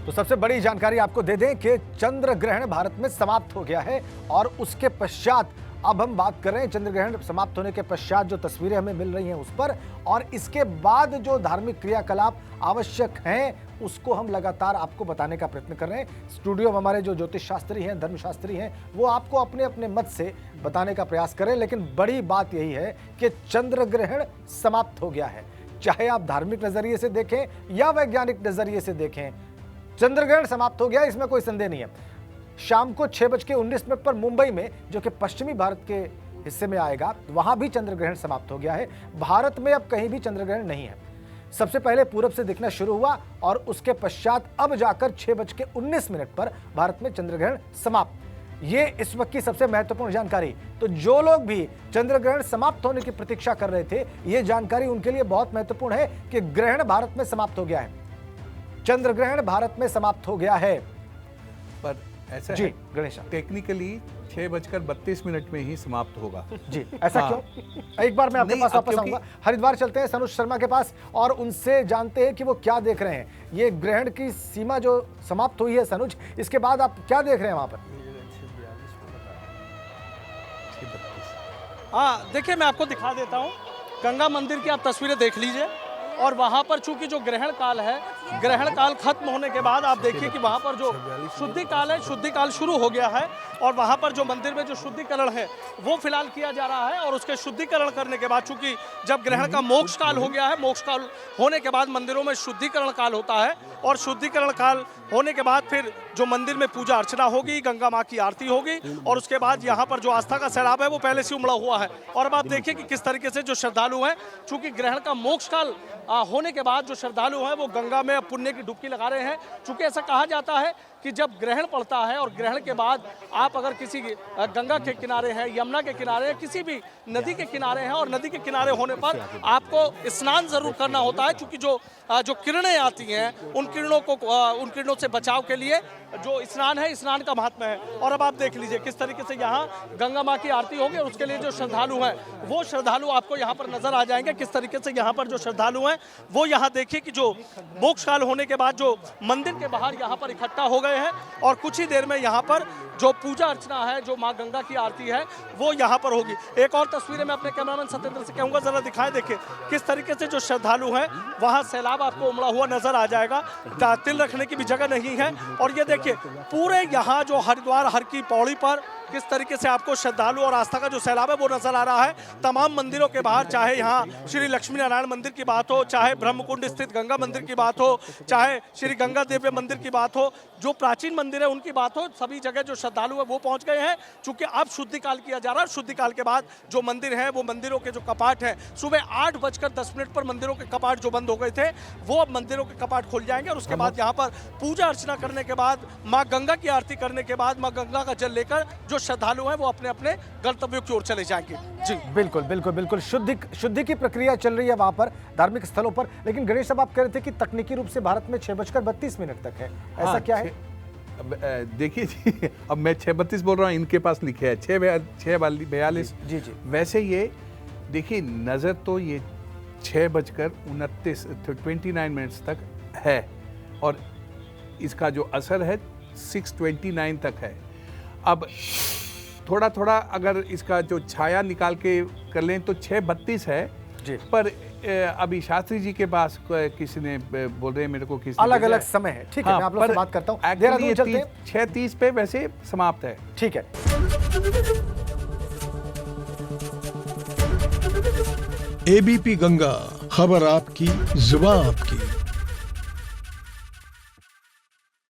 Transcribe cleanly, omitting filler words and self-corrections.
तो सबसे बड़ी जानकारी आपको दे दें कि चंद्र ग्रहण भारत में समाप्त हो गया है और उसके पश्चात अब हम बात कर रहे हैं चंद्र ग्रहण समाप्त होने के पश्चात जो तस्वीरें हमें मिल रही हैं उस पर, और इसके बाद जो धार्मिक क्रियाकलाप आवश्यक हैं उसको हम लगातार आपको बताने का प्रयत्न कर रहे हैं। स्टूडियो में हमारे जो ज्योतिष शास्त्री हैं, धर्मशास्त्री हैं, वो आपको अपने अपने मत से बताने का प्रयास करें, लेकिन बड़ी बात यही है कि चंद्र ग्रहण समाप्त हो गया है। चाहे आप धार्मिक नजरिए से देखें या वैज्ञानिक नजरिए से देखें, चंद्र ग्रहण समाप्त हो गया, इसमें कोई संदेह नहीं है। शाम को 6:19 पर मुंबई में, जो कि पश्चिमी भारत के हिस्से में आएगा, वहां भी चंद्र ग्रहण समाप्त हो गया है। भारत में अब कहीं भी चंद्र ग्रहण नहीं है। सबसे पहले पूरब से दिखना शुरू हुआ और उसके पश्चात अब जाकर 6:19 पर भारत में चंद्र ग्रहण समाप्त। ये इस वक्त की सबसे महत्वपूर्ण जानकारी। तो जो लोग भी चंद्र ग्रहण समाप्त होने की प्रतीक्षा कर रहे थे, ये जानकारी उनके लिए बहुत महत्वपूर्ण है कि ग्रहण भारत में समाप्त हो गया है। चंद्र ग्रहण भारत में समाप्त हो गया है। पर ऐसा जी है, गणेश टेक्निकली 6:32 में ही समाप्त होगा। जी, ऐसा हाँ। क्यों? एक बार मैं आपके नहीं, पास अब वापस क्योंकि- आऊंगा। हरिद्वार चलते हैं सनुज शर्मा के पास और उनसे जानते हैं कि वो क्या देख रहे हैं। ये ग्रहण की सीमा जो समाप्त हुई है सनुज, इसके बाद आप क्या देख रहे हैं वहां पर? हाँ, देखिए मैं आपको दिखा देता हूँ। गंगा मंदिर की आप तस्वीरें देख लीजिए और वहाँ पर चूंकि जो ग्रहण काल है, ग्रहण काल खत्म होने के बाद आप देखिए कि वहाँ पर जो शुद्धि काल है, शुद्धि काल शुरू हो गया है और वहाँ पर जो मंदिर में जो शुद्धिकरण है वो फिलहाल किया जा रहा है। और उसके शुद्धिकरण करने के बाद, चूंकि जब ग्रहण का मोक्ष काल हो गया है, मोक्ष काल होने के बाद मंदिरों में शुद्धिकरण काल होता है और शुद्धिकरण काल होने के बाद फिर जो मंदिर में पूजा अर्चना होगी, गंगा माँ की आरती होगी और उसके बाद यहाँ पर जो आस्था का सैलाब है वो पहले से उमड़ा हुआ है। और अब आप देखिए कि किस तरीके से जो श्रद्धालु हैं, चूंकि ग्रहण का मोक्ष काल होने के बाद जो श्रद्धालु हैं वो गंगा में पुण्य की डुबकी लगा रहे हैं। चूंकि ऐसा कहा जाता है कि जब ग्रहण पड़ता है और ग्रहण के बाद आप अगर किसी गंगा के किनारे हैं, यमुना के किनारे हैं, किसी भी नदी के किनारे हैं और नदी के किनारे होने पर आपको स्नान जरूर करना होता है, क्योंकि जो किरणें आती हैं उन किरणों से बचाव के लिए जो स्नान है, स्नान का महत्व है। और अब आप देख लीजिए किस तरीके से यहाँ गंगा माँ की आरती होगी और उसके लिए जो श्रद्धालु हैं वो श्रद्धालु आपको यहाँ पर नजर आ जाएंगे। किस तरीके से यहाँ पर जो श्रद्धालु हैं वो यहाँ देखिए कि जो मोक्ष काल होने के बाद जो मंदिर के बाहर यहाँ पर इकट्ठा हो गए हैं और कुछ ही देर में यहाँ पर जो पूजा अर्चना है, जो माँ गंगा की आरती है वो यहाँ पर होगी। एक और तस्वीरें मैं अपने कैमरामैन सत्येंद्र से कहूँगा जरा दिखाएं। देखिए किस तरीके से जो श्रद्धालु हैं वहाँ सैलाब आपको उमड़ा हुआ नजर आ जाएगा। तिल रखने की भी जगह नहीं है। और ये देखिए पूरे यहाँ जो हरिद्वार हर की पौड़ी पर किस तरीके से आपको श्रद्धालु और आस्था का जो सैलाब है वो नजर आ रहा है। तमाम मंदिरों के बाहर, चाहे यहाँ श्री लक्ष्मी नारायण मंदिर की बात हो, चाहे ब्रह्मकुंड स्थित गंगा मंदिर की बात हो, चाहे श्री गंगा देवी मंदिर की बात हो, जो प्राचीन मंदिर है उनकी बात हो, सभी जगह जो श्रद्धालु है वो पहुंच गए हैं। चूंकि अब शुद्धि काल किया जा रहा है। शुद्धि काल के बाद जो मंदिर है, वो मंदिरों के जो कपाट है, सुबह 8:10 पर मंदिरों के कपाट जो बंद हो गए थे वो अब मंदिरों के कपाट खुल जाएंगे और उसके बाद यहाँ पर पूजा अर्चना करने के बाद, माँ गंगा की आरती करने के बाद, माँ गंगा का जल लेकर जो श्रद्धालु हैं वो अपने अपने गंतव्यों की ओर चले जाएंगे। जी बिल्कुल बिल्कुल बिल्कुल, शुद्धि की प्रक्रिया चल रही है वहां पर धार्मिक स्थलों पर। लेकिन गणेश साहब, आप कह रहे थे कि तकनीकी रूप से भारत में 6:32 तक है, ऐसा हाँ, क्या है? देखिए जी, अब मैं 6:32 बोल रहा हूँ, इनके पास लिखे है 6:42। जी जी, वैसे ये देखिए, नज़र तो ये 6:29 तक है और इसका जो असर है 6:29 तक है। अब थोड़ा थोड़ा अगर इसका जो छाया निकाल के कर लें तो 6:32 है जी। पर अभी शास्त्री जी के पास किसी ने बोल रहे हैं मेरे को, किसी अलग अलग समय है। ठीक है, मैं आप लोग से बात करता हूँ। देहरादून चलते हैं। 6:30 पे वैसे समाप्त है। ठीक है। एबीपी गंगा, खबर आपकी, जुबान आपकी।